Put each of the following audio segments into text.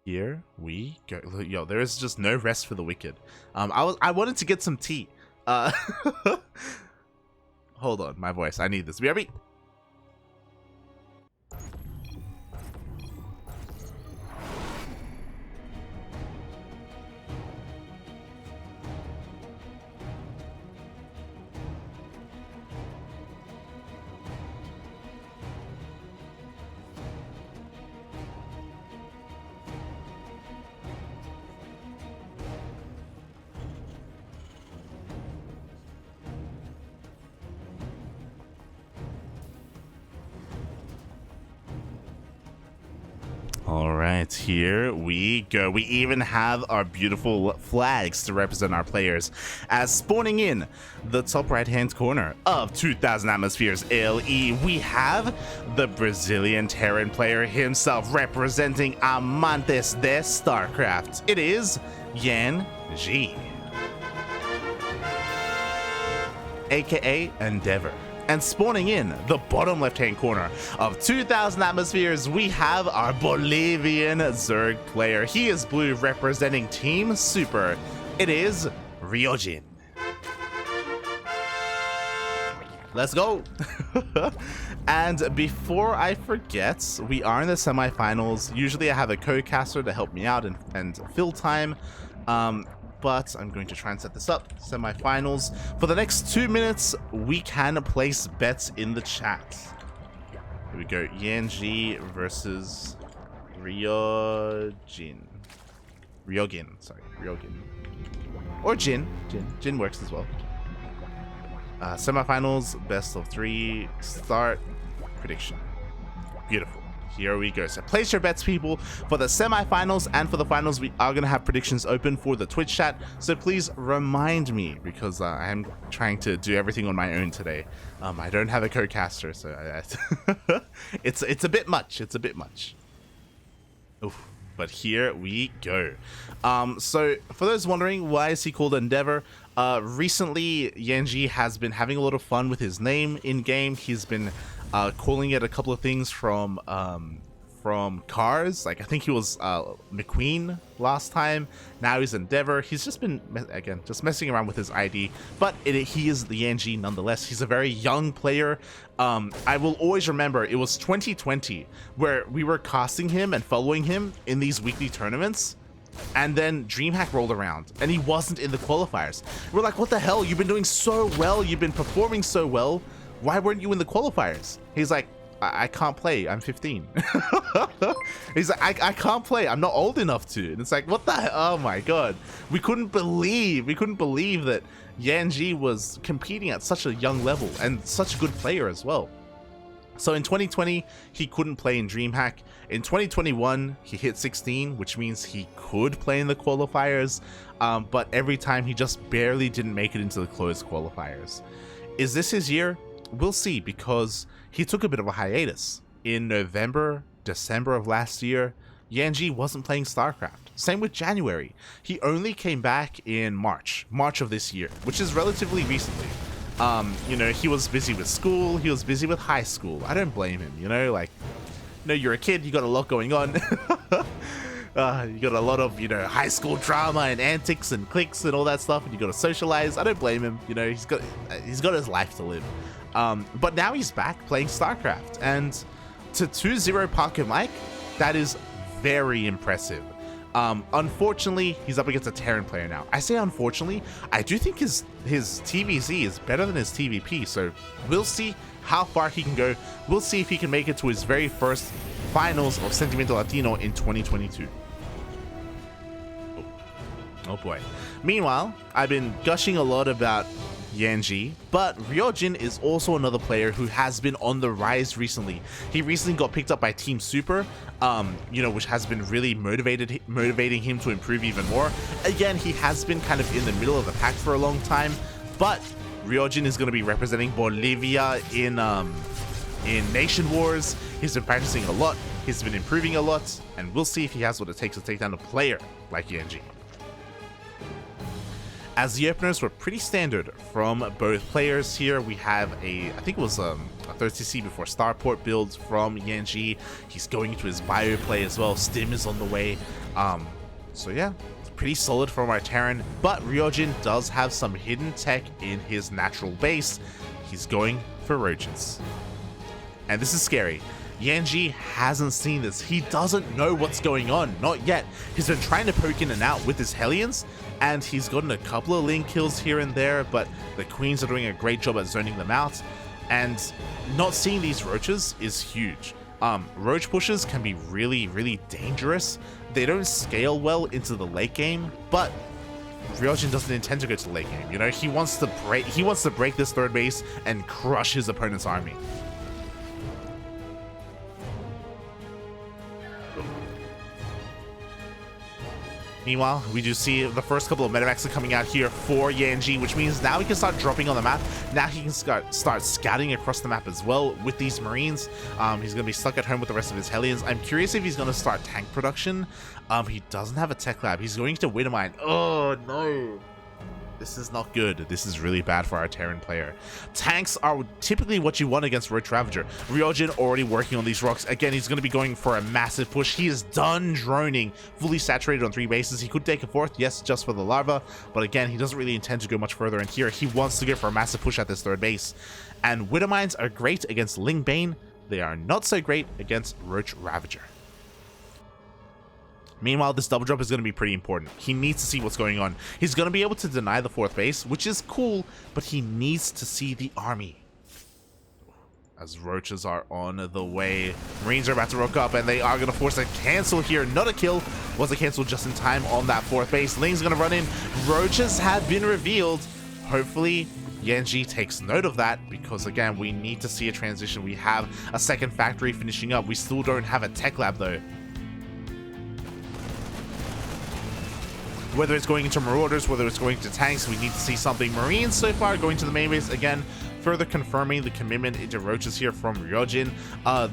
Here we go. Yo, there is just no rest for the wicked. I wanted to get some tea. Hold on, my voice. I need this. BRB. All right, here we go. We even have our beautiful flags to represent our players. As spawning in the top right-hand corner of 2000 Atmospheres LE, we have the Brazilian Terran player himself representing Amantes de StarCraft. It is YanXII, aka Endeavor. And spawning in the bottom left-hand corner of 2000 Atmospheres, we have our Bolivian Zerg player. He is blue, representing Team Super. It is RyoGin. Let's go. And before I forget, we are in the semifinals. Usually I have a co-caster to help me out and fill time. But I'm going to try and set this up. Semifinals. For the next 2 minutes, we can place bets in the chat. Here we go. YanXII versus RyoGin. RyoGin. Sorry, RyoGin. Or Jin. Jin works as well. Semifinals, best of 3, start, prediction. Beautiful. Here we go. So place your bets, people, for the semifinals, and for the finals we are going to have predictions open for the Twitch chat. So please remind me, because I am trying to do everything on my own today. I don't have a co-caster, so it's a bit much. It's a bit much. Oof. But here we go. So for those wondering, why is he called Endeavor? Recently, YanXII has been having a lot of fun with his name in game. He's been calling it a couple of things from cars. Like, I think he was McQueen last time. Now he's Endeavor. He's just been, again, just messing around with his ID. But he is the YanXII nonetheless. He's a very young player. I will always remember it was 2020 where we were casting him and following him in these weekly tournaments. And then DreamHack rolled around and he wasn't in the qualifiers. We're like, what the hell? You've been doing so well. You've been performing so well. Why weren't you in the qualifiers? He's like, I can't play. I'm 15. He's like, I can't play. I'm not old enough to. And it's like, what the hell? Oh my God. We couldn't believe that YanXII was competing at such a young level and such a good player as well. So in 2020, he couldn't play in DreamHack. In 2021, he hit 16, which means he could play in the qualifiers. But every time he just barely didn't make it into the closed qualifiers. Is this his year? We'll see, because he took a bit of a hiatus. In November, December of last year, YanXII wasn't playing StarCraft. Same with January. He only came back in March of this year, which is relatively recently. You know, he was busy with school, he was busy with high school. I don't blame him, you know, like, you know, you're a kid, you got a lot going on. You got a lot of, you know, high school drama and antics and cliques and all that stuff, and you got to socialize. I don't blame him, you know, he's got his life to live. But now he's back playing StarCraft, and to 2-0 Parker Mike, that is very impressive. Unfortunately, he's up against a Terran player now. I say unfortunately, I do think his TvZ is better than his TvP, so we'll see how far he can go. We'll see if he can make it to his very first finals of Sentimiento Latino in 2022. Oh boy. Meanwhile, I've been gushing a lot about YanXII, but RyoGin is also another player who has been on the rise recently. He recently got picked up by Team Super, you know, which has been really motivating him to improve even more. Again, he has been kind of in the middle of the pack for a long time, but RyoGin is going to be representing Bolivia in Nation Wars. He's been practicing a lot, he's been improving a lot, and we'll see if he has what it takes to take down a player like YanXII. As the openers were pretty standard from both players here, we have I think it was a third CC before Starport builds from YanXII. He's going into his bio play as well. Stim is on the way. So yeah, it's pretty solid from our Terran, but RyoGin does have some hidden tech in his natural base. He's going for Roaches. And this is scary. YanXII hasn't seen this. He doesn't know what's going on. Not yet. He's been trying to poke in and out with his Hellions, and he's gotten a couple of link kills here and there, but the Queens are doing a great job at zoning them out, and not seeing these Roaches is huge. Roach pushes can be really, really dangerous. They don't scale well into the late game, but RyoGin doesn't intend to go to the late game. You know, he wants to break this third base and crush his opponent's army. Meanwhile, we do see the first couple of medevacs are coming out here for YanXII, which means now he can start dropping on the map. Now he can start scouting across the map as well with these Marines. He's going to be stuck at home with the rest of his Hellions. I'm curious if he's going to start tank production. He doesn't have a tech lab. He's going to Widowmine. Oh, no. This is not good. This is really bad for our Terran player. Tanks are typically what you want against Roach Ravager. RyoGin already working on these rocks. Again, he's going to be going for a massive push. He is done droning, fully saturated on 3 bases. He could take a 4th, yes, just for the larva. But again, he doesn't really intend to go much further in here. He wants to go for a massive push at this 3rd base. And Widowmines are great against Ling Bane. They are not so great against Roach Ravager. Meanwhile, this double drop is going to be pretty important. He needs to see what's going on. He's going to be able to deny the 4th base, which is cool, but he needs to see the army. As Roaches are on the way. Marines are about to rock up, and they are going to force a cancel here. Not a kill. Was a cancel just in time on that 4th base. Ling's going to run in. Roaches have been revealed. Hopefully, YanXII takes note of that, because again, we need to see a transition. We have a 2nd factory finishing up. We still don't have a tech lab, though. Whether it's going into Marauders, whether it's going to tanks, we need to see something. Marines so far going to the main base, again, further confirming the commitment into Roaches here from RyoGin.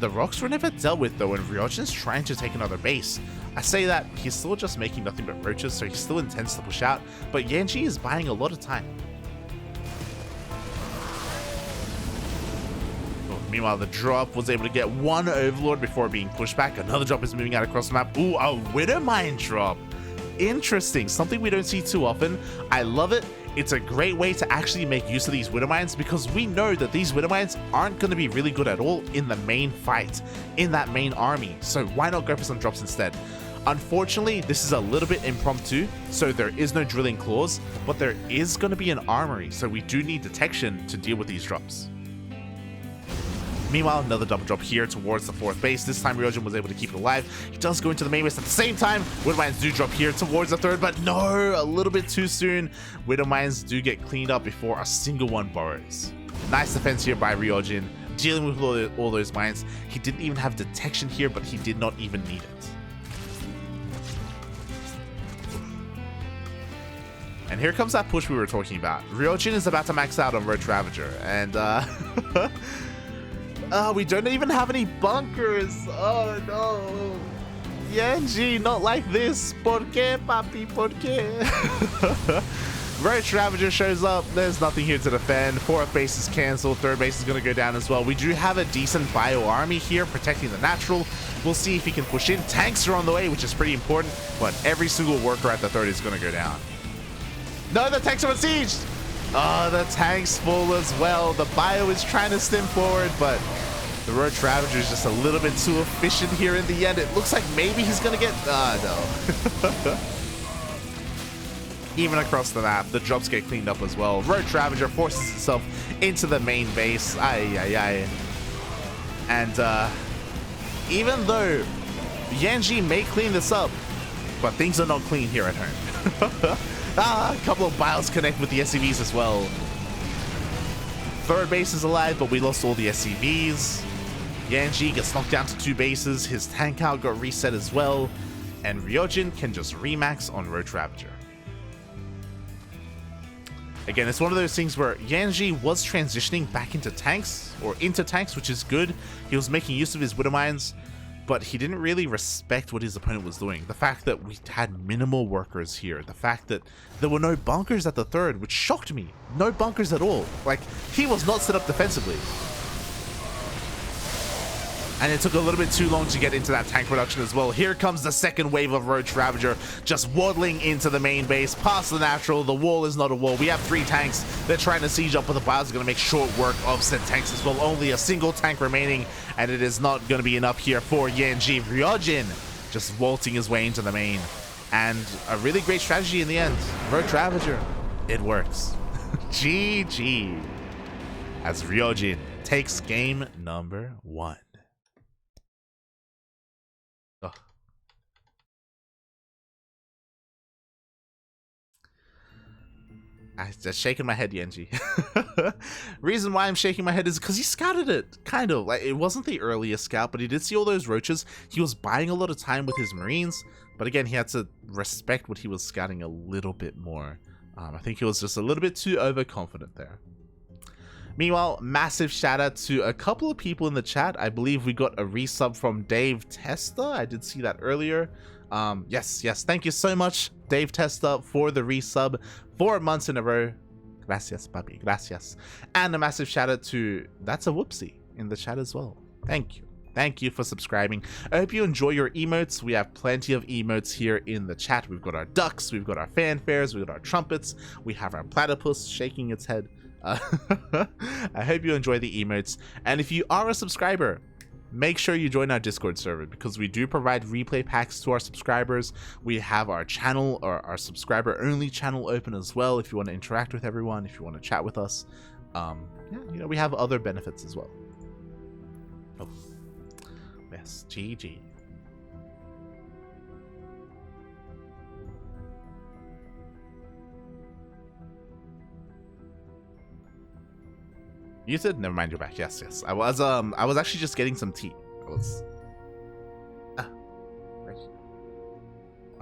The rocks were never dealt with, though, and RyoGin's trying to take another base. I say that, he's still just making nothing but Roaches, so he still intends to push out, but YanXII is buying a lot of time. Meanwhile, the drop was able to get 1 Overlord before being pushed back. Another drop is moving out across the map. Ooh, a Widowmine drop. Interesting, something we don't see too often. I love it. It's a great way to actually make use of these Widowmines, because we know that these Widowmines aren't going to be really good at all in the main fight, in that main army. So why not go for some drops instead? Unfortunately, this is a little bit impromptu, so there is no drilling clause, but there is going to be an armory, so we do need detection to deal with these drops. Meanwhile, another double drop here towards the 4th base. This time, RyoGin was able to keep it alive. He does go into the main base at the same time. Widowmines do drop here towards the 3rd, but no, a little bit too soon. Widowmines do get cleaned up before a single one burrows. Nice defense here by RyoGin, dealing with all those mines. He didn't even have detection here, but he did not even need it. And here comes that push we were talking about. RyoGin is about to max out on Roach Ravager, and we don't even have any bunkers. Oh no. YanXII, not like this. ¿Por qué, papi? ¿Por qué? Roach Ravager shows up. There's nothing here to defend. 4th base is cancelled. 3rd base is going to go down as well. We do have a decent bio army here protecting the natural. We'll see if he can push in. Tanks are on the way, which is pretty important, but every single worker at the 3rd is going to go down. No, the tanks are besieged. Oh, the tanks full as well. The bio is trying to stem forward, but the Roach Ravager is just a little bit too efficient here in the end. It looks like maybe he's going to get... no. Even across the map, the drops get cleaned up as well. Roach Ravager forces itself into the main base. Ay. And even though YanXII may clean this up, but things are not clean here at home. A couple of bios connect with the SCVs as well. 3rd base is alive, but we lost all the SCVs. YanXII gets knocked down to 2 bases. His tank out got reset as well. And RyoGin can just remax on Roach Ravager. Again, it's one of those things where YanXII was transitioning back into tanks, which is good. He was making use of his Widowmines, but he didn't really respect what his opponent was doing. The fact that we had minimal workers here, the fact that there were no bunkers at the 3rd, which shocked me. No bunkers at all. Like, he was not set up defensively. And it took a little bit too long to get into that tank production as well. Here comes the second wave of Roach Ravager, just waddling into the main base, past the natural. The wall is not a wall. We have 3 tanks. They're trying to siege up, but the Bios are going to make short work of said tanks as well. Only a single tank remaining, and it is not going to be enough here for YanXII. RyoGin just vaulting his way into the main. And a really great strategy in the end. Roach Ravager, it works. GG. As RyoGin takes game number 1. Ugh. I'm just shaking my head, YanXII. Reason why I'm shaking my head is because he scouted it, kind of. Like, it wasn't the earliest scout, but he did see all those roaches. He was buying a lot of time with his Marines, but again, he had to respect what he was scouting a little bit more. I think he was just a little bit too overconfident there. Meanwhile, massive shout out to a couple of people in the chat. I believe we got a resub from Dave Testa. I did see that earlier. Yes, thank you so much, Dave Testa, for the resub 4 months in a row. Gracias, papi, gracias. And a massive shout out to That's a Whoopsie in the chat as well. Thank you. Thank you for subscribing. I hope you enjoy your emotes. We have plenty of emotes here in the chat. We've got our ducks, we've got our fanfares, we've got our trumpets, we have our platypus shaking its head. I hope you enjoy the emotes, and if you are a subscriber, make sure you join our Discord server, because we do provide replay packs to our subscribers. We have our channel, or our subscriber only channel, open as well if you want to interact with everyone, if you want to chat with us. Yeah, you know, we have other benefits as well. Oh yes, GG. You said, never mind, you're back. Yes. I was actually just getting some tea. I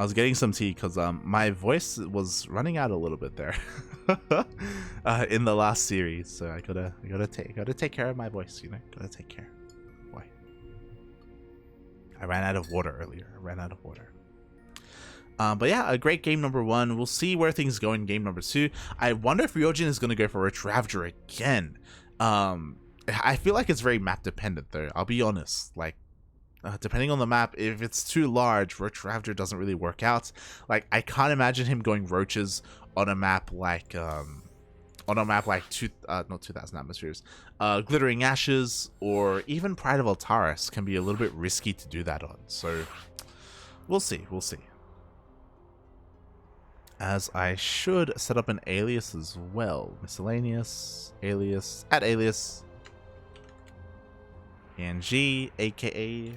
was getting some tea because my voice was running out a little bit there in the last series, so I gotta take care of my voice, you know. Gotta take care. Why? I ran out of water earlier. But yeah, a great game number 1. We'll see where things go in game number 2. I wonder if RyoGin is going to go for Roach Ravager again. I feel like it's very map dependent though. I'll be honest. Like, depending on the map, if it's too large, Roach Ravager doesn't really work out. Like, I can't imagine him going roaches on a map like not 2000 atmospheres, Glittering Ashes, or even Pride of Altaris can be a little bit risky to do that on. So we'll see. As I should set up an alias as well. Miscellaneous, alias, @alias, YanXII, aka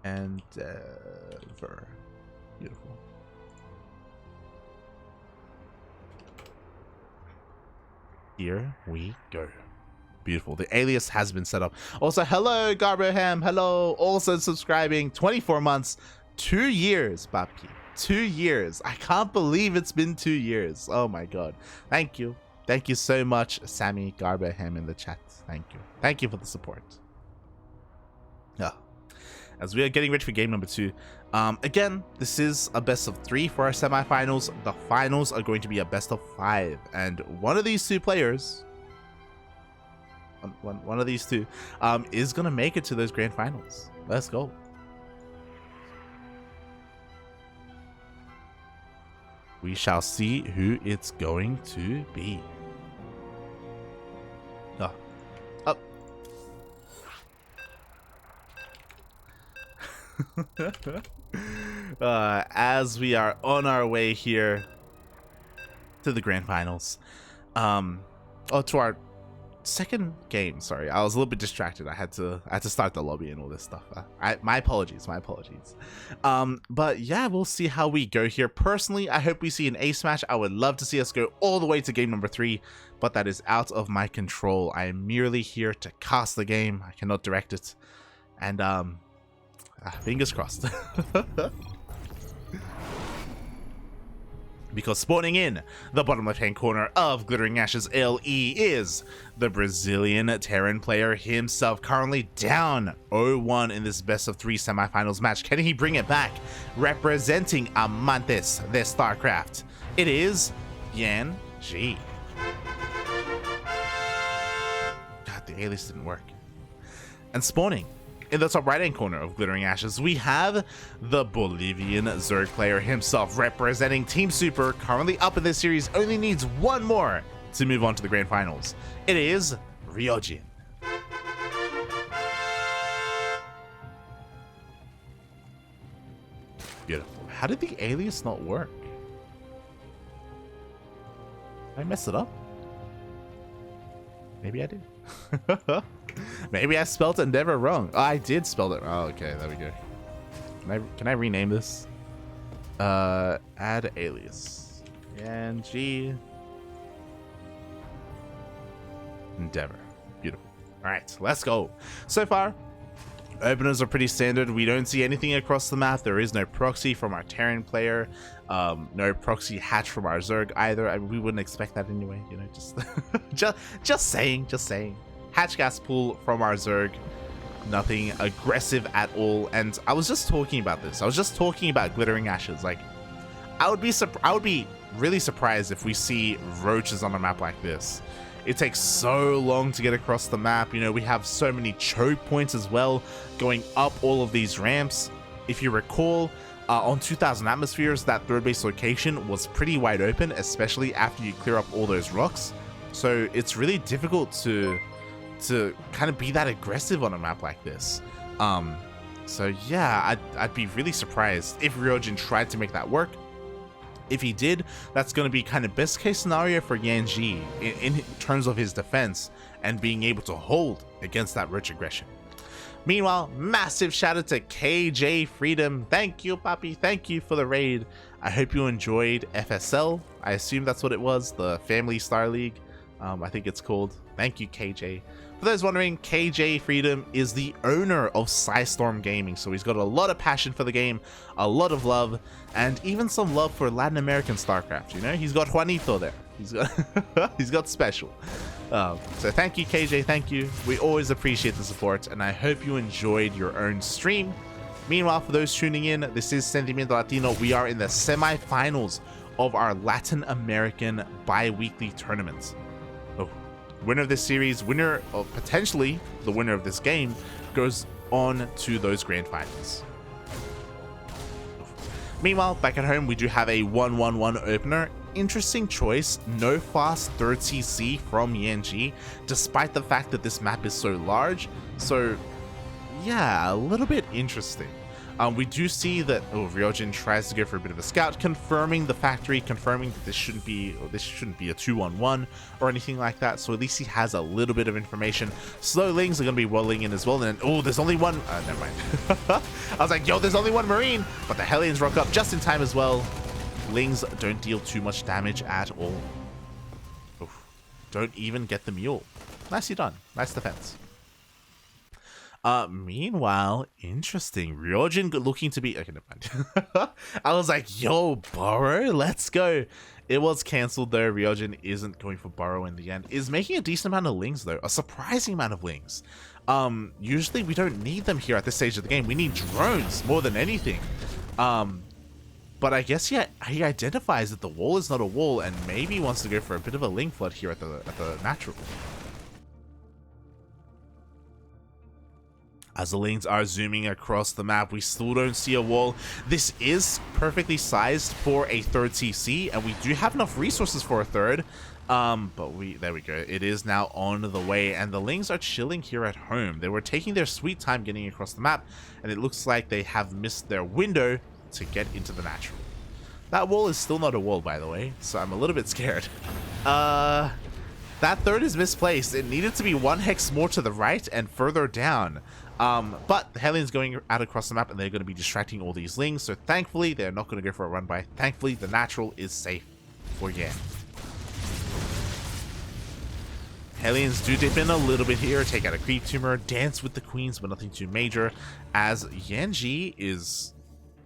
Endeavor. Beautiful. Here we go. Beautiful. The alias has been set up. Also, hello, Garboham. Hello. Also subscribing. 24 months. 2 years, Papi. 2 years. I can't believe it's been 2 years. Oh my god. Thank you. Thank you so much, Sammy Garboham in the chat. Thank you. Thank you for the support. Yeah. As we are getting ready for game number 2. Again, this is a best of 3 for our semifinals. The finals are going to be a best of 5. And one of these 2 players, one of these 2, is going to make it to those grand finals. Let's go. We shall see who it's going to be. Up. As we are on our way here to the grand finals. To our second game. Sorry, I was a little bit distracted. I had to start the lobby and all this stuff. My apologies. But yeah, we'll see how we go here. Personally, I hope we see an ace match. I would love to see us go all the way to game number 3, but that is out of my control. I am merely here to cast the game. I cannot direct it, and fingers crossed. Because spawning in the bottom left-hand corner of Glittering Ashes LE is the Brazilian Terran player himself, currently down 0-1 in this best of 3 semifinals match. Can he bring it back? Representing Amantes de StarCraft, it is YanXII. God, the alias didn't work. And spawning in the top right hand corner of Glittering Ashes, we have the Bolivian Zerg player himself, representing Team Super, currently up in this series, only needs one more to move on to the grand finals. It is RyoGin. Beautiful. How did the alias not work? Did I mess it up? Maybe I did. Maybe I spelled Endeavor wrong. Oh, I did spell it. Oh, okay, there we go. Can I rename this? Add alias. YanXII Endeavor. Beautiful. All right, let's go. So far, openers are pretty standard. We don't see anything across the map. There is no proxy from our Terran player. No proxy hatch from our Zerg either. I mean, we wouldn't expect that anyway. You know, just saying. Hatch gas pool from our Zerg. Nothing aggressive at all. And I was just talking about this. I was just talking about Glittering Ashes. Like, I would be really surprised if we see roaches on a map like this. It takes so long to get across the map. You know, we have so many choke points as well, going up all of these ramps. If you recall, on 2000 Atmospheres, that third base location was pretty wide open, especially after you clear up all those rocks. So it's really difficult to kind of be that aggressive on a map like this. So yeah, I'd be really surprised if RyoGin tried to make that work. If he did, that's going to be kind of best case scenario for YanXII in terms of his defense and being able to hold against that roach aggression. Meanwhile, massive shout out to KJ Freedom. Thank you, Papi. Thank you for the raid. I hope you enjoyed FSL. I assume that's what it was, the Family Star League. I think it's called. Thank you, KJ. For those wondering, KJ Freedom is the owner of Psystorm Gaming, so he's got a lot of passion for the game, a lot of love, and even some love for Latin American StarCraft. You know, he's got Juanito there. He's got special. So thank you, KJ. Thank you. We always appreciate the support, and I hope you enjoyed your own stream. Meanwhile, for those tuning in, this is Sentimiento Latino. We are in the semi-finals of our Latin American bi-weekly tournaments. Winner of this series, winner of potentially the winner of this game, goes on to those grand finals. Meanwhile, back at home, we do have a 1-1-1 opener. Interesting choice, no fast third CC from YanXII, despite the fact that this map is so large. So yeah, a little bit interesting. We do see that RyoGin tries to go for a bit of a scout, confirming the factory, confirming that this shouldn't be a 2-1-1 or anything like that. So at least he has a little bit of information. Slowlings are going to be rolling in as well. And then, there's only one. Never mind. I was like, yo, there's only one Marine, but the Hellions rock up just in time as well. Lings don't deal too much damage at all. Oof. Don't even get the mule. Nicely done. Nice defense. Meanwhile, interesting. RyoGin looking to be... Okay, never mind. I was like, yo, Burrow, let's go. It was cancelled though. RyoGin isn't going for Burrow in the end. Is making a decent amount of Lings though. A surprising amount of Lings. Usually we don't need them here at this stage of the game. We need drones more than anything. But I guess he identifies that the wall is not a wall and maybe wants to go for a bit of a Ling flood here at the natural. As the Lings are zooming across the map, we still don't see a wall. This is perfectly sized for a third CC, and we do have enough resources for a third. But there we go. It is now on the way, and the Lings are chilling here at home. They were taking their sweet time getting across the map, and it looks like they have missed their window to get into the natural. That wall is still not a wall, by the way, so I'm a little bit scared. That third is misplaced. It needed to be one hex more to the right and further down. But the Hellions going out across the map and they're going to be distracting all these Lings, so thankfully they're not going to go for a run by. Thankfully the natural is safe for Yan. Hellions do dip in a little bit here, take out a creep tumor, dance with the queens, but nothing too major, as YanXII is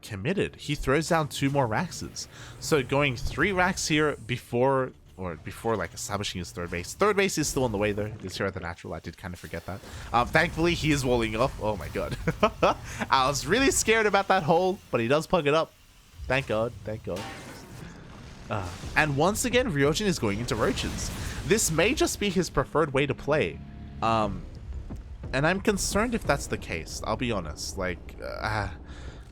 committed. He throws down 2 more Raxes, so going 3 racks here before like establishing his third base. Third base is still on the way though. It's here at the natural. I did kind of forget that. Thankfully he is walling off. Oh my god. I was really scared about that hole, but he does plug it up. Thank god. Thank god. And once again, RyoGin is going into roaches. This may just be his preferred way to play. And I'm concerned if that's the case, I'll be honest. Like,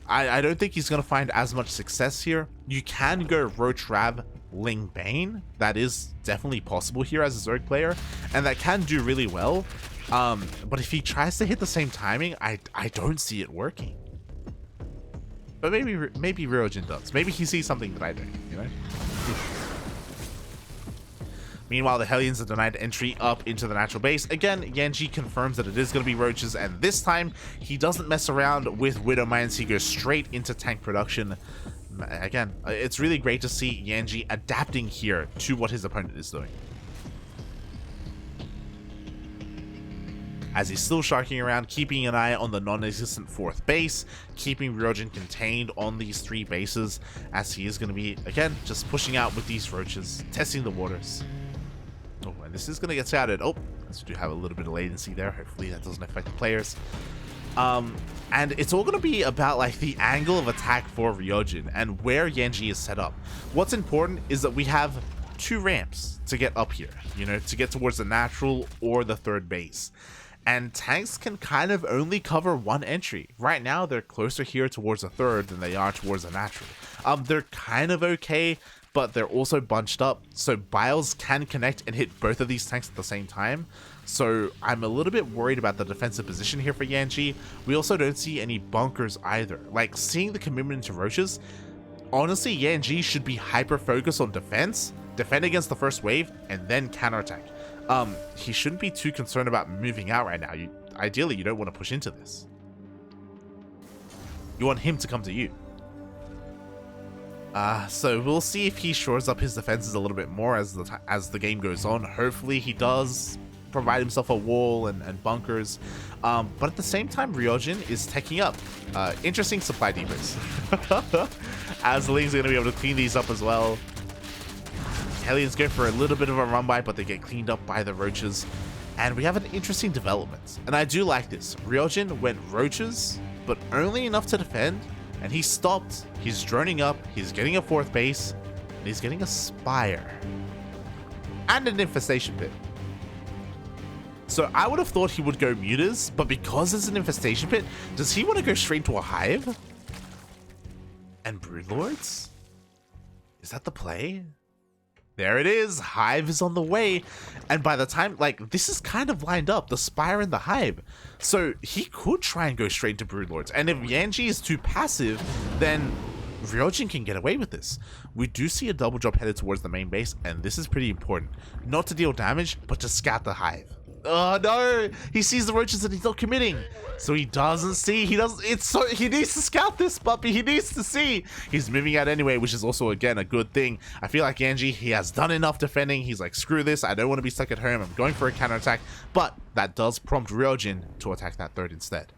I don't think he's going to find as much success here. You can go Roach Rab Ling Bane. That is definitely possible here as a Zerg player, and that can do really well. But if he tries to hit the same timing, I don't see it working. But maybe RyoGin does. Maybe he sees something that I don't, you know? Meanwhile, the Hellions are denied entry up into the natural base. Again, YanXII confirms that it is going to be roaches, and this time he doesn't mess around with Widow Mines. He goes straight into tank production. Again, it's really great to see YanXII adapting here to what his opponent is doing. As he's still sharking around, keeping an eye on the non-existent 4th base, keeping RyoGin contained on these 3 bases, as he is going to be, again, just pushing out with these roaches, testing the waters. Oh, and this is going to get scouted. Oh, because we do have a little bit of latency there. Hopefully that doesn't affect the players. And it's all going to be about like the angle of attack for RyoGin and where YanXII is set up. What's important is that we have 2 ramps to get up here, you know, to get towards the natural or the 3rd base. And tanks can kind of only cover 1 entry. Right now, they're closer here towards the 3rd than they are towards the natural. They're kind of okay, but they're also bunched up, so Biles can connect and hit both of these tanks at the same time. So I'm a little bit worried about the defensive position here for YanXII. We also don't see any bunkers either. Like, seeing the commitment into roaches, honestly, YanXII should be hyper-focused on defense, defend against the first wave, and then counterattack. He shouldn't be too concerned about moving out right now. Ideally, you don't want to push into this. You want him to come to you. So we'll see if he shores up his defenses a little bit more as the game goes on. Hopefully he does provide himself a wall and bunkers. But at the same time, RyoGin is teching up. Interesting supply depots. As Ling's going to be able to clean these up as well. Hellions go for a little bit of a run by, but they get cleaned up by the roaches. And we have an interesting development. And I do like this. RyoGin went roaches, but only enough to defend. And he stopped. He's droning up. He's getting a 4th base. And he's getting a spire. And an infestation pit. So I would have thought he would go mutas, but because it's an infestation pit, does he want to go straight to a hive? And broodlords? Is that the play? There it is. Hive is on the way. And by the time, like, this is kind of lined up, the spire and the hive. So he could try and go straight to broodlords. And if YanXII is too passive, then RyoGin can get away with this. We do see a double drop headed towards the main base, and this is pretty important. Not to deal damage, but to scout the hive. Oh no, he sees the roaches and he's not committing. So he doesn't see, he needs to scout this puppy, he needs to see. He's moving out anyway, which is also, again, a good thing. I feel like YanXII, he has done enough defending. He's like, screw this, I don't want to be stuck at home, I'm going for a counterattack. But that does prompt RyoGin to attack that 3rd instead.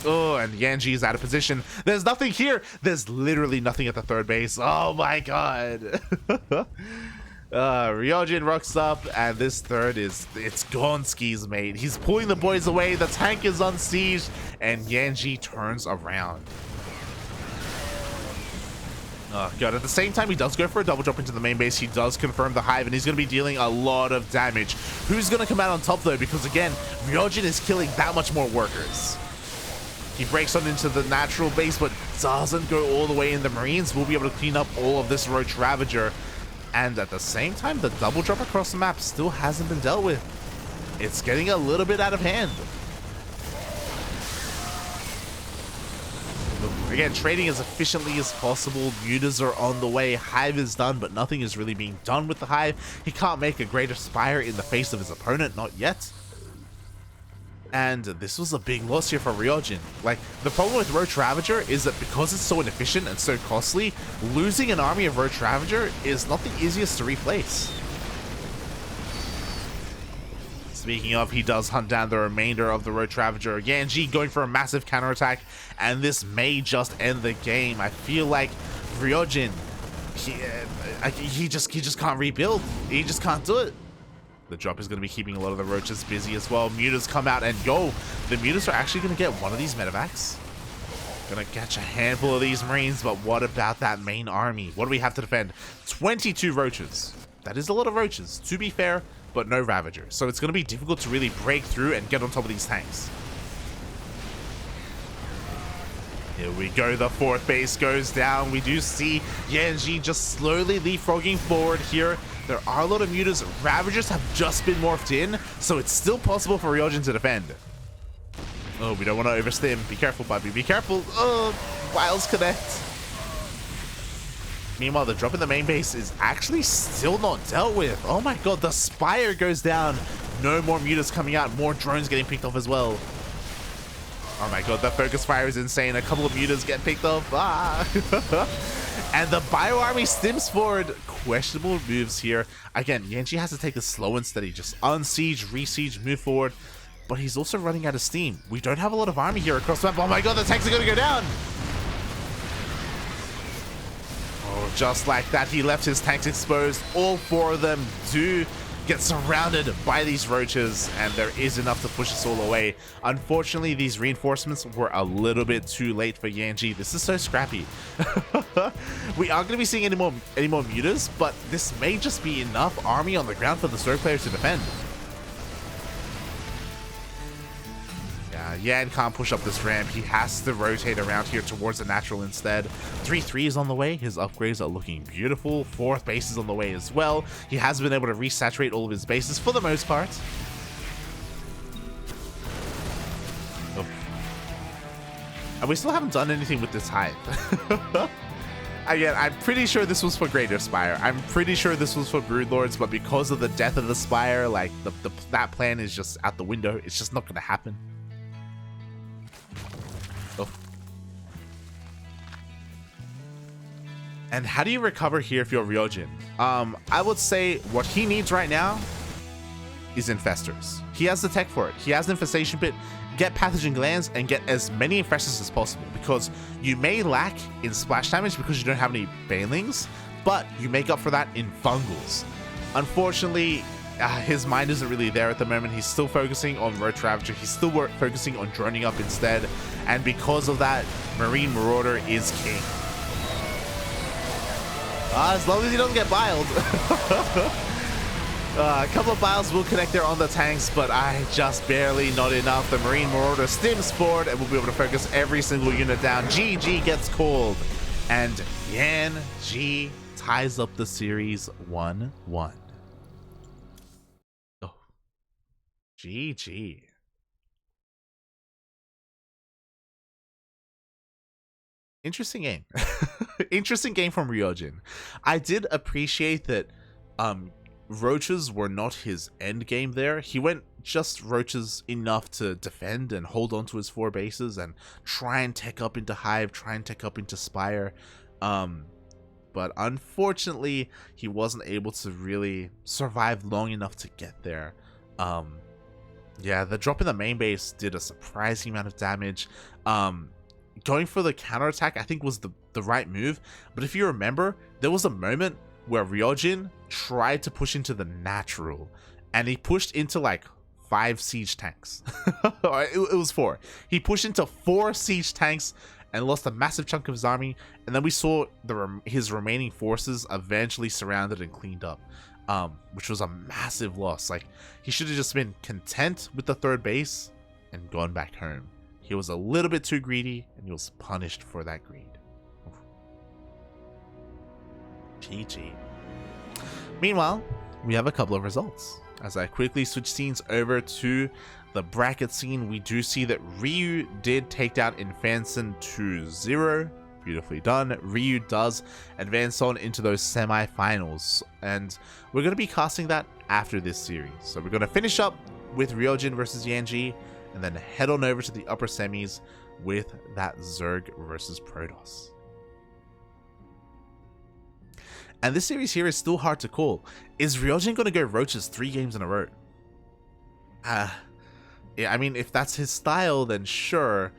Oh, and YanXII is out of position. There's nothing here. There's literally nothing at the 3rd base. Oh my god. RyoGin rocks up, and this 3rd it's gone skis, mate. He's pulling the boys away, the tank is unsieged, and YanXII turns around. Oh god, at the same time, he does go for a double drop into the main base. He does confirm the hive, and he's going to be dealing a lot of damage. Who's going to come out on top, though? Because, again, RyoGin is killing that much more workers. He breaks on into the natural base, but doesn't go all the way in. The Marines will be able to clean up all of this Roach Ravager. And at the same time, the double drop across the map still hasn't been dealt with. It's getting a little bit out of hand. Again, trading as efficiently as possible. Mutas are on the way. Hive is done, but nothing is really being done with the Hive. He can't make a greater spire in the face of his opponent, not yet. And this was a big loss here for RyoGin. Like, the problem with Roach Ravager is that because it's so inefficient and so costly, losing an army of Roach Ravager is not the easiest to replace. Speaking of, he does hunt down the remainder of the Roach Ravager. YanXII going for a massive counterattack, and this may just end the game. I feel like RyoGin, he just can't rebuild. He just can't do it. The drop is going to be keeping a lot of the roaches busy as well. Mutas come out, and yo, the mutas are actually going to get one of these medevacs. Going to catch a handful of these Marines, but what about that main army? What do we have to defend? 22 roaches. That is a lot of roaches. To be fair, but no Ravager. So it's going to be difficult to really break through and get on top of these tanks. Here we go, the 4th base goes down. We do see YanXII just slowly leapfrogging forward here. There are a lot of mutas. Ravagers have just been morphed in, so it's still possible for RyoGin to defend. Oh, we don't want to overstim. Be careful, Bobby. Be careful. Oh, Wiles connect. Meanwhile, the drop in the main base is actually still not dealt with. Oh my god, the Spire goes down. No more mutas coming out. More drones getting picked off as well. Oh my god, the focus fire is insane. A couple of mutas get picked off. Ah. And the Bio Army stims forward. Questionable moves here. Again, YanXII has to take it slow and steady. Just unsiege, re-siege, move forward. But he's also running out of steam. We don't have a lot of army here across the map. Oh my god, the tanks are going to go down. Oh, just like that, he left his tanks exposed. All 4 of them do get surrounded by these roaches, and there is enough to push us all away. Unfortunately, these reinforcements were a little bit too late for YanXII. This is so scrappy. We aren't going to be seeing any more mutas, but this may just be enough army on the ground for the Zerg players to defend. Yan can't push up this ramp. He has to rotate around here towards the natural instead. 3-3 is on the way. His upgrades are looking beautiful. 4th base is on the way as well. He has been able to resaturate all of his bases for the most part. Oh. And we still haven't done anything with this hive. Again, I'm pretty sure this was for Greater Spire. I'm pretty sure this was for Broodlords, but because of the death of the Spire, like that plan is just out the window. It's just not going to happen. Oh. And how do you recover here if you're RyoGin? I would say what he needs right now is Infestors. He has the tech for it. He has the Infestation Pit. Get Pathogen Glands and get as many Infestors as possible, because you may lack in splash damage because you don't have any Banelings, but you make up for that in Fungals. Unfortunately, his mind isn't really there at the moment. He's still focusing on Roach Ravager. He's still focusing on droning up instead. And because of that, Marine Marauder is king. As long as he doesn't get biled. A couple of biles will connect there on the tanks, but just barely, not enough. The Marine Marauder stims forward and we'll be able to focus every single unit down. GG gets called. And YanXII ties up the series 1-1. GG. Interesting game. Interesting game from RyoGin. I did appreciate that roaches were not his end game there. He went just roaches enough to defend and hold on to his 4 bases and try and tech up into Hive, try and tech up into Spire. But unfortunately, he wasn't able to really survive long enough to get there. Yeah, the drop in the main base did a surprising amount of damage. Going for the counterattack, I think, was the right move. But if you remember, there was a moment where RyoGin tried to push into the natural, and he pushed into like 5 siege tanks. it was 4. He pushed into 4 siege tanks and lost a massive chunk of his army. And then we saw his remaining forces eventually surrounded and cleaned up. Which was a massive loss. Like, he should have just been content with the 3rd base and gone back home. He was a little bit too greedy, and he was punished for that greed. GG. Meanwhile, we have a couple of results. As I quickly switch scenes over to the bracket scene, we do see that Ryu did take down Infanson 2-0. Beautifully done. Ryu does advance on into those semi-finals, and we're going to be casting that after this series. So we're going to finish up with RyoGin versus YanXII, and then head on over to the upper semis with that Zerg versus Protoss. And this series here is still hard to call. Is RyoGin going to go roaches 3 games in a row? Yeah, I mean, if that's his style, then sure.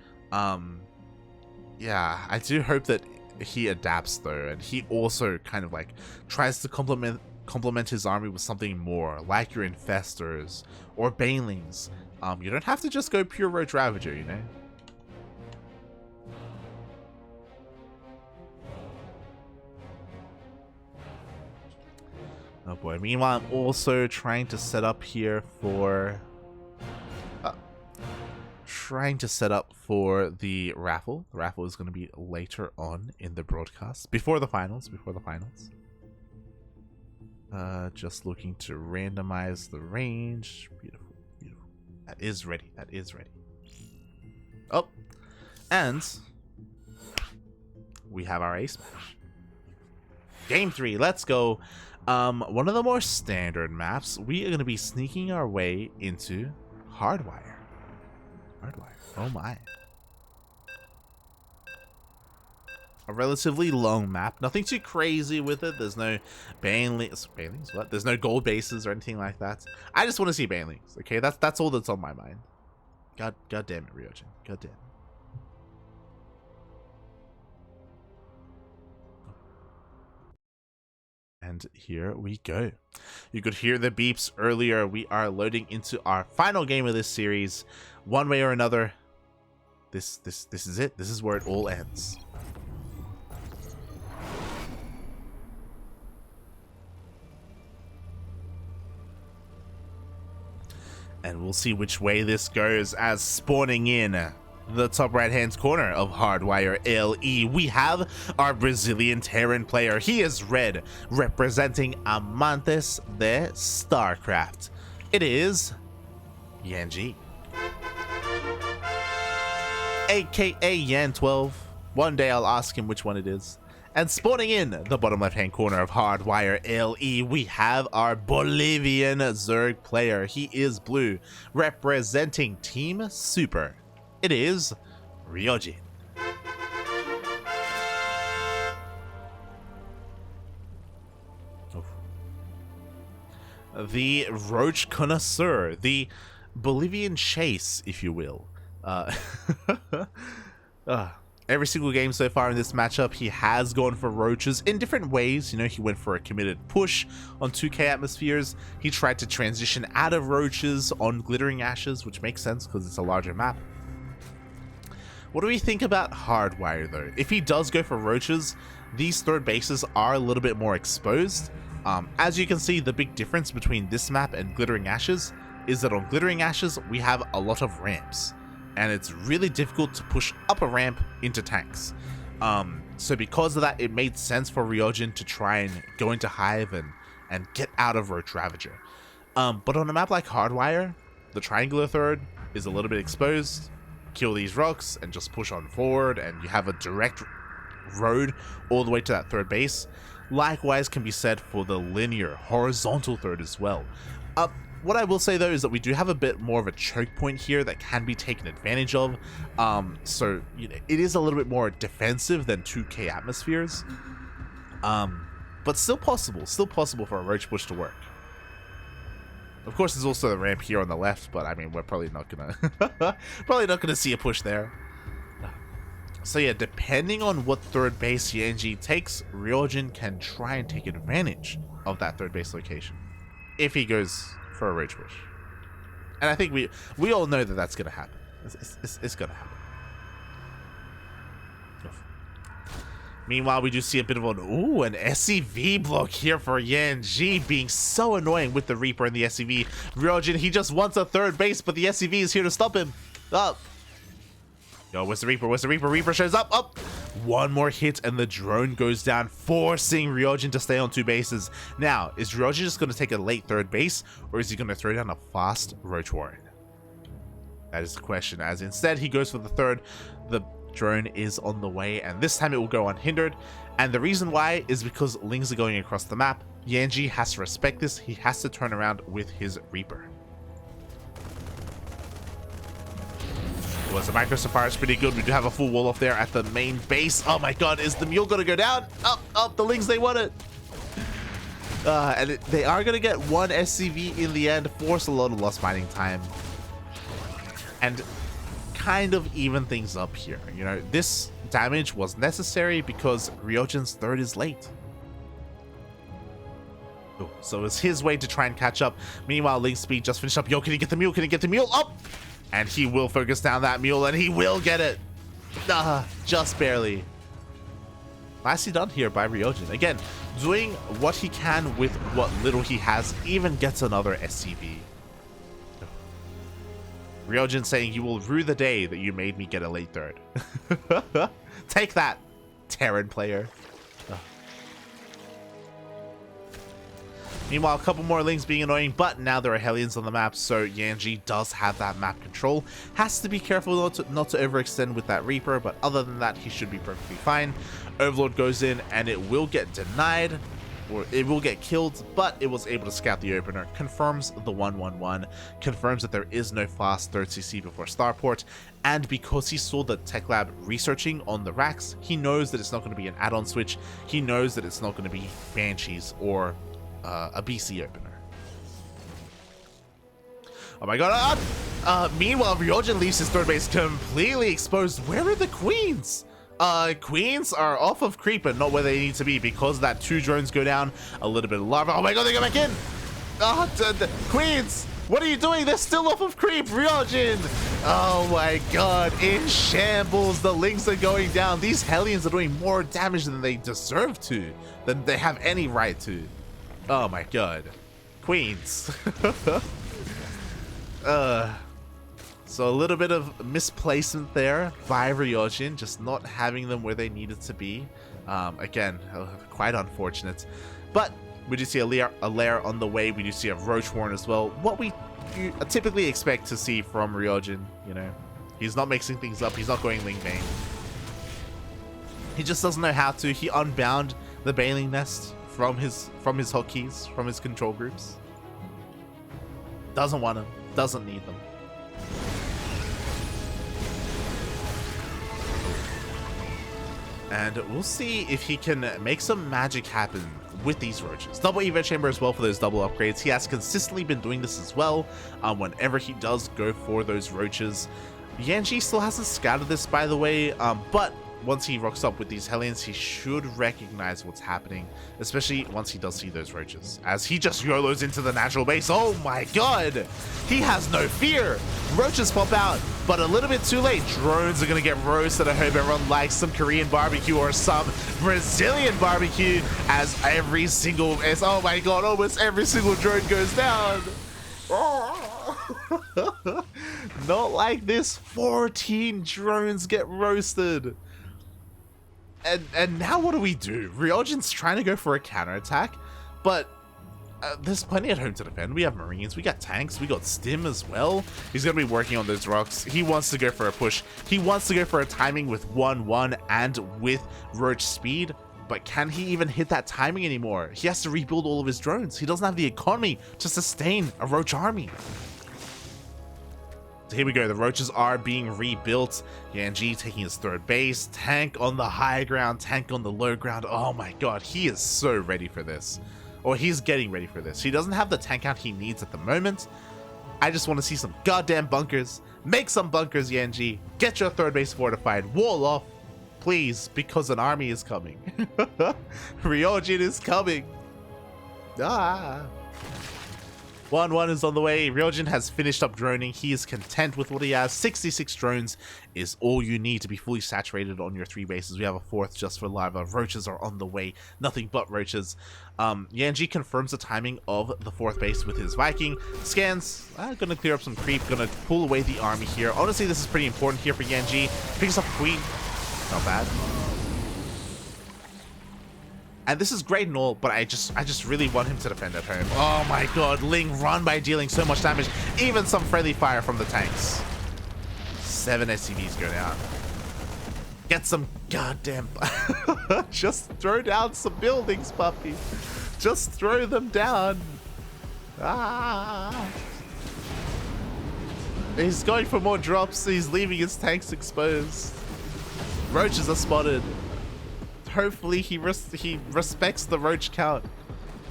Yeah, I do hope that he adapts though, and he also kind of like tries to complement his army with something more, like your Infestors or Banelings. You don't have to just go pure Roach Ravager, you know? Oh boy. Meanwhile, I'm also trying to set up here for... trying to set up for the raffle. The raffle is going to be later on in the broadcast. Before the finals. Just looking to randomize the range. Beautiful. Beautiful. That is ready. Oh. And we have our ace match. Game 3. Let's go. One of the more standard maps. We are going to be sneaking our way into Hardwire. Oh my. A relatively long map. Nothing too crazy with it. There's no banelings. Banelings? What? There's no gold bases or anything like that. I just want to see banelings. Okay, that's all that's on my mind. God damn it, RyoGin. God damn it. And here we go. You could hear the beeps earlier. We are loading into our final game of this series. One way or another. This is it. This is where it all ends. And we'll see which way this goes as spawning in the top right hand corner of Hardwire LE, we have our Brazilian Terran player. He is red, representing Amantes de StarCraft. It is YanXII, aka Yan12. One day I'll ask him which one it is. And spawning in the bottom left hand corner of Hardwire LE, we have our Bolivian Zerg player. He is blue, representing Team Super. It is RyoGin. The Roach Connoisseur, the Bolivian Chase, if you will. Every single game so far in this matchup, he has gone for roaches in different ways. You know, he went for a committed push on 2k atmospheres. He tried to transition out of roaches on Glittering Ashes, which makes sense because it's a larger map. What do we think about Hardwire though? If he does go for roaches, these third bases are a little bit more exposed. As you can see, the big difference between this map and Glittering Ashes is that on Glittering Ashes, we have a lot of ramps. And it's really difficult to push up a ramp into tanks. So because of that, it made sense for RyoGin to try and go into Hive and get out of Roach Ravager. But on a map like Hardwire, the triangular third is a little bit exposed. Kill these rocks and just push on forward, and you have a direct road all the way to that third base. Likewise can be said for the linear horizontal third as well. What I will say though is that we do have a bit more of a choke point here that can be taken advantage of. So you know, it is a little bit more defensive than 2k atmospheres, but still possible for a roach push to work. Of course, there's also the ramp here on the left, but I mean, we're probably not gonna see a push there. So yeah, depending on what third base YanXII takes, RyoGin can try and take advantage of that third base location if he goes for a roach push. And I think we all know that that's gonna happen. It's gonna happen. Meanwhile, we do see a bit of an SCV block here for YanXII, being so annoying with the Reaper and the SCV. RyoGin, he just wants a third base, but the SCV is here to stop him. Up. Yo, where's the Reaper? Where's the Reaper? Reaper shows up. Up. One more hit and the drone goes down, forcing RyoGin to stay on two bases. Now, is RyoGin just going to take a late third base, or is he going to throw down a fast Roach Warren? That is the question, as instead he goes for the third. The drone is on the way, and this time it will go unhindered. And the reason why is because Lings are going across the map. YanXII has to respect this. He has to turn around with his Reaper. Well, the Micro Sapphire is pretty good. We do have a full wall off there at the main base. Oh my god, is the mule gonna go down? Up, the Lings, they want it. And they are gonna get one SCV in the end, force a lot of lost mining time, and kind of even things up here. You know, this damage was necessary because RyoGin's third is late. So it's his way to try and catch up. Meanwhile, Link Speed just finished up. Yo, can he get the mule? Can he get the mule? Up! And he will focus down that mule, and he will get it. Just barely. Nicely done here by RyoGin. Again, doing what he can with what little he has, even gets another SCV. RyoGin saying, "You will rue the day that you made me get a late third." Take that, Terran player. Meanwhile, a couple more Lings being annoying, but now there are Hellions on the map, so YanXII does have that map control. Has to be careful not to overextend with that Reaper, but other than that, he should be perfectly fine. Overlord goes in, and it will get denied, or it will get killed, but it was able to scout the opener. Confirms the 1-1-1, confirms that there is no fast 3rd CC before Starport, and because he saw the Tech Lab researching on the racks, he knows that it's not going to be an add-on switch. He knows that it's not going to be Banshees or a BC opener. Oh my god. Meanwhile, RyoGin leaves his 3rd base completely exposed. Where are the queens? Queens are off of creep and not where they need to be because that 2 drones go down. A little bit of lava. Oh my god, they go back in. Queens, what are you doing? They're still off of creep. RyoGin. Oh my god, in shambles. The Lings are going down. These Hellions are doing more damage than they deserve to, than they have any right to. Oh my god. Queens. So a little bit of misplacement there by RyoGin, just not having them where they needed to be. Again, quite unfortunate. But we do see a lair on the way. We do see a Roach Warren as well. What we typically expect to see from RyoGin, you know. He's not mixing things up. He's not going Ling Bane. He just doesn't know how to. He unbound the Baneling Nest from his hotkeys, from his control groups. Doesn't want them. Doesn't need them. And we'll see if he can make some magic happen with these roaches. Double Evo Chamber as well for those double upgrades. He has consistently been doing this as well whenever he does go for those roaches. YanXII still hasn't scouted this, by the way, but once he rocks up with these Hellions, he should recognize what's happening, especially once he does see those roaches. As he just YOLOs into the natural base. Oh my god! He has no fear! Roaches pop out, but a little bit too late. Drones are gonna get roasted. I hope everyone likes some Korean barbecue or some Brazilian barbecue as every single... Oh my god, almost every single drone goes down! Not like this. 14 drones get roasted. And now what do we do? RyoGin's trying to go for a counterattack, but there's plenty at home to defend. We have Marines, we got tanks, we got Stim as well. He's going to be working on those rocks. He wants to go for a push. He wants to go for a timing with 1-1 and with Roach speed, but can he even hit that timing anymore? He has to rebuild all of his drones. He doesn't have the economy to sustain a Roach army. Here we go, the roaches are being rebuilt. YanXII taking his 3rd base, tank on the high ground, tank on the low ground. Oh my god, he is so ready for this. Or he's getting ready for this. He doesn't have the tank out he needs at the moment. I just want to see some goddamn bunkers. Make some bunkers, YanXII. Get your 3rd base fortified. Wall off, please, because an army is coming. RyoGin is coming. 1-1 is on the way. RyoGin has finished up droning. He is content with what he has. 66 drones is all you need to be fully saturated on your 3 bases. We have a 4th just for lava. Roaches are on the way. Nothing but roaches. YanXII confirms the timing of the 4th base with his Viking. Scans. Gonna clear up some creep. Gonna pull away the army here. Honestly, this is pretty important here for YanXII. Picks up Queen. Not bad. And this is great and all, but I just really want him to defend at home. Oh my god, Ling run by dealing so much damage. Even some friendly fire from the tanks. 7 SCVs go down. Get some goddamn... Just throw down some buildings, puppy. Just throw them down. Ah. He's going for more drops. He's leaving his tanks exposed. Roaches are spotted. Hopefully he respects the roach count,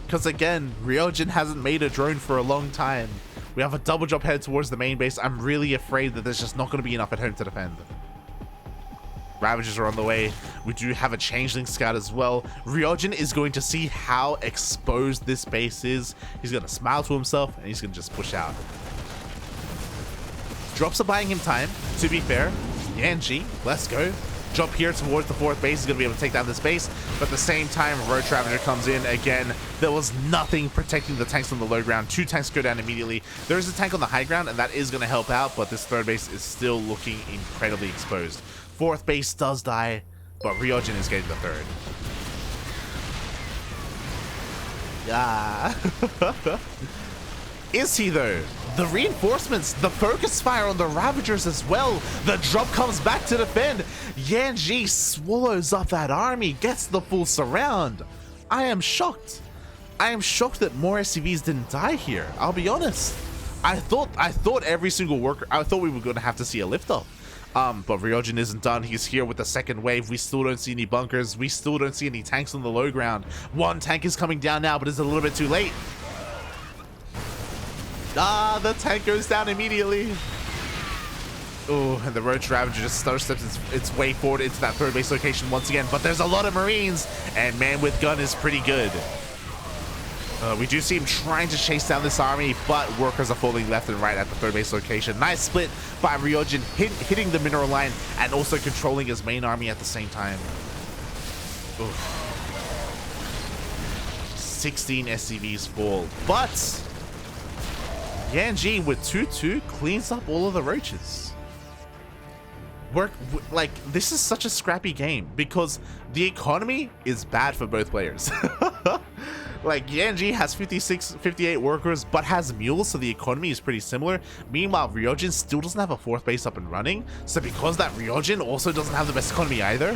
because again, RyoGin hasn't made a drone for a long time. We have a double drop head towards the main base. I'm really afraid that there's just not going to be enough at home to defend. Ravagers are on the way. We do have a changeling scout as well. RyoGin is going to see how exposed this base is. He's going to smile to himself and he's going to just push out. Drops are buying him time, to be fair. YanXII, let's go. Jump here towards the 4th base. He's going to be able to take down this base. But at the same time, Roach Ravager comes in again. There was nothing protecting the tanks on the low ground. 2 tanks go down immediately. There is a tank on the high ground, and that is going to help out. But this 3rd base is still looking incredibly exposed. 4th base does die, but RyoGin is getting the 3rd. Yeah. Is he though? The reinforcements, the focus fire on the Ravagers as well. The drop comes back to defend. YanXII swallows up that army, gets the full surround. I am shocked. I am shocked that more SCVs didn't die here. I'll be honest. I thought every single worker, I thought we were going to have to see a lift up. But RyoGin isn't done. He's here with the 2nd wave. We still don't see any bunkers. We still don't see any tanks on the low ground. 1 tank is coming down now, but it's a little bit too late. Ah, the tank goes down immediately. Oh, and the Roach Ravager just stutter steps its way forward into that 3rd base location once again. But there's a lot of Marines, and man with gun is pretty good. We do see him trying to chase down this army, but workers are falling left and right at the 3rd base location. Nice split by RyoGin, hitting the mineral line and also controlling his main army at the same time. Oof. 16 SCVs fall, but YanXII with 2-2 cleans up all of the roaches. Like, this is such a scrappy game because the economy is bad for both players. Like, YanXII has 58 workers, but has mules, so the economy is pretty similar. Meanwhile, RyoGin still doesn't have a 4th base up and running, so because that RyoGin also doesn't have the best economy either.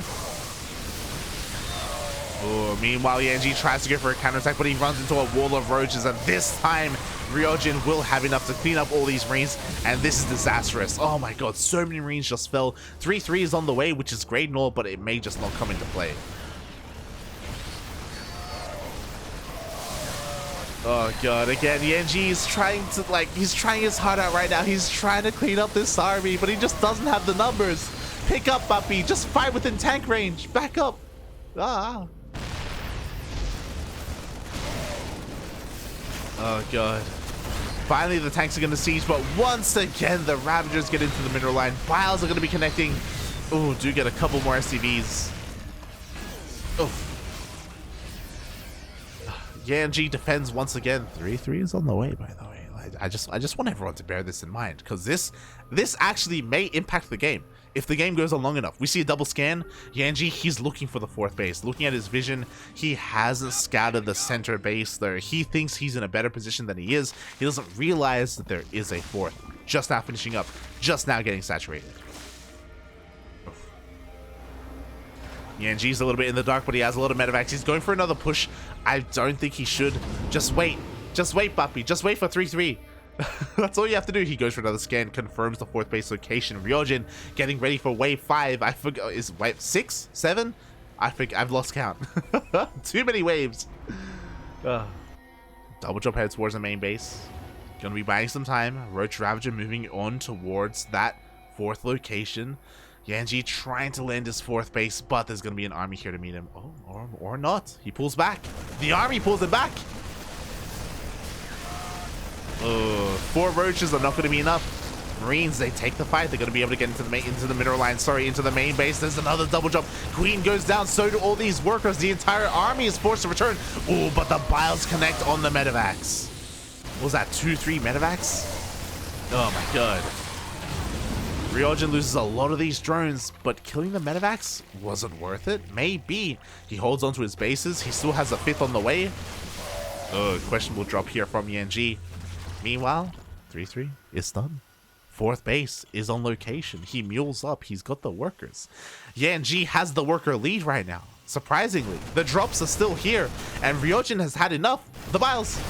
Oh, meanwhile, YanXII tries to go for a counterattack, but he runs into a wall of roaches, and this time, RyoGin will have enough to clean up all these Marines, and this is disastrous. Oh my god, so many Marines just fell. 3-3 is on the way, which is great and all, but it may just not come into play. Oh god, again, YanXII is trying to, like, he's trying his heart out right now. He's trying to clean up this army, but he just doesn't have the numbers. Pick up, puppy. Just fight within tank range. Back up. Ah. Oh god. Finally, the tanks are going to siege, but once again, the Ravagers get into the mineral line. Biles are going to be connecting. Oh, do get a couple more SCVs. Oh. YanXII defends once again. 3-3 is on the way, by the way. I just want everyone to bear this in mind, because this actually may impact the game. If the game goes on long enough, we see a double scan. YanXII, he's looking for the 4th base. Looking at his vision, he hasn't scouted the center base there. He thinks he's in a better position than he is. He doesn't realize that there is a 4th. Just now finishing up. Just now getting saturated. YanXII's a little bit in the dark, but he has a lot of medevacs. He's going for another push. I don't think he should. Just wait. Just wait, puppy. Just wait for 3-3. That's all you have to do. He goes for another scan, confirms the 4th base location. RyoGin getting ready for wave 5. I forgot, is wave 6? 7? I think I've lost count. Too many waves. Double jump heads towards the main base. Gonna be buying some time. Roach Ravager moving on towards that 4th location. YanXII trying to land his 4th base, but there's gonna be an army here to meet him. Oh, or not. He pulls back. The army pulls him back. 4 roaches are not going to be enough. Marines, they take the fight. They're going to be able to get into the mineral line. Sorry, into the main base. There's another double jump. Queen goes down. So do all these workers. The entire army is forced to return. Oh, but the Biles connect on the medevacs. What was that? 2-3 medevacs? Oh my god. RyoGin loses a lot of these drones, but killing the medevacs wasn't worth it. Maybe. He holds onto his bases. He still has a 5th on the way. Questionable drop here from YanXII. Meanwhile, 3-3 is done. 4th base is on location. He mules up. He's got the workers. YanXII has the worker lead right now. Surprisingly, the drops are still here, and RyoGin has had enough. The Biles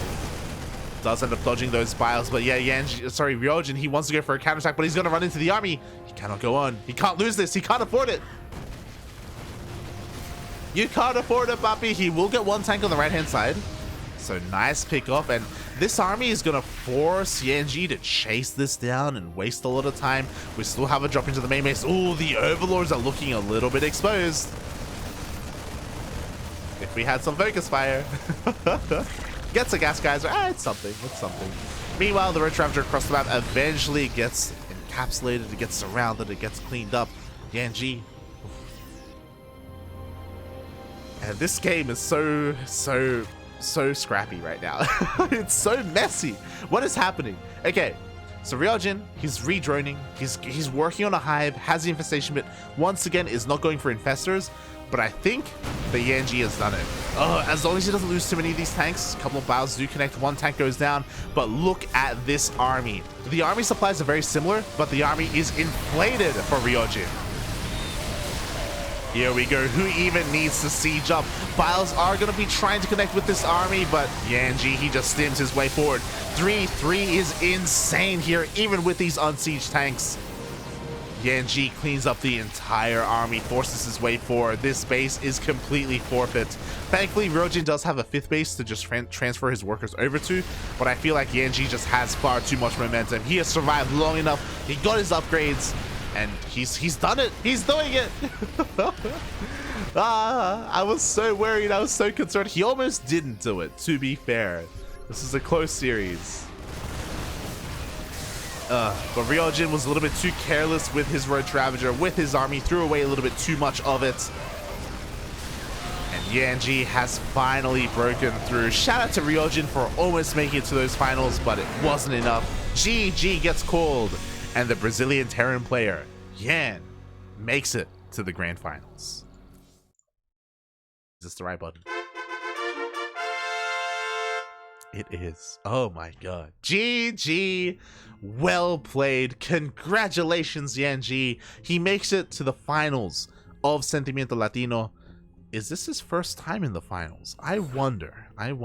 does end up dodging those Biles, but yeah, RyoGin, he wants to go for a counterattack, but he's going to run into the army. He cannot go on. He can't lose this. He can't afford it. You can't afford it, Papi. He will get 1 tank on the right-hand side. So nice pick off, and this army is going to force YanXII to chase this down and waste a lot of time. We still have a drop into the main base. Oh, the Overlords are looking a little bit exposed. If we had some focus fire. Gets a gas geyser. It's something. It's something. Meanwhile, the Roach Ravager across the map eventually gets encapsulated. It gets surrounded. It gets cleaned up. YanXII And this game is so scrappy right now. It's so messy. What is happening? Okay, so RyoGin, he's redroning. He's working on a hive, has the infestation bit. Once again, is not going for infestors. But I think the YanXII has done it. As long as he doesn't lose too many of these tanks, a couple of bows do connect, one tank goes down, but look at this army. The army supplies are very similar, but the army is inflated for RyoGin. Here we go, who even needs to siege up? Biles are going to be trying to connect with this army, but YanXII, he just stims his way forward. 3-3 is insane here, even with these unsieged tanks. YanXII cleans up the entire army, forces his way forward. This base is completely forfeit. Thankfully, RyoGin does have a 5th base to just transfer his workers over to, but I feel like YanXII just has far too much momentum. He has survived long enough. He got his upgrades, and he's done it. He's doing it. I was so worried. I was so concerned. He almost didn't do it, to be fair. This is a close series. But RyoGin was a little bit too careless with his Road Ravager, with his army, threw away a little bit too much of it. And YanXII has finally broken through. Shout out to RyoGin for almost making it to those finals, but it wasn't enough. GG gets called, and the Brazilian Terran player, Yan, makes it to the grand finals. Is this the right button? It is. Oh my god. GG. Well played. Congratulations, YanXII. He makes it to the finals of Sentimiento Latino. Is this his first time in the finals? I wonder. I'm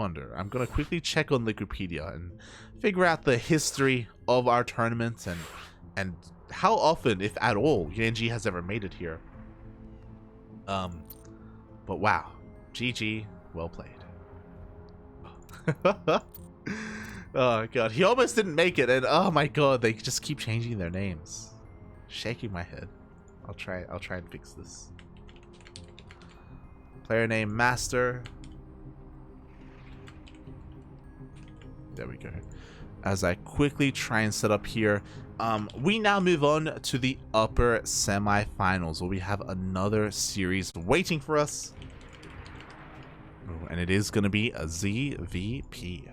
going to quickly check on Wikipedia and figure out the history of our tournament and how often, if at all, YanXII has ever made it here. But wow. GG. Well played. Oh god, he almost didn't make it, and oh my god, they just keep changing their names. Shaking my head. I'll try and fix this. Player name Master. There we go. As I quickly try and set up here, we now move on to the upper semi-finals, where we have another series waiting for us. And it is going to be a ZVP.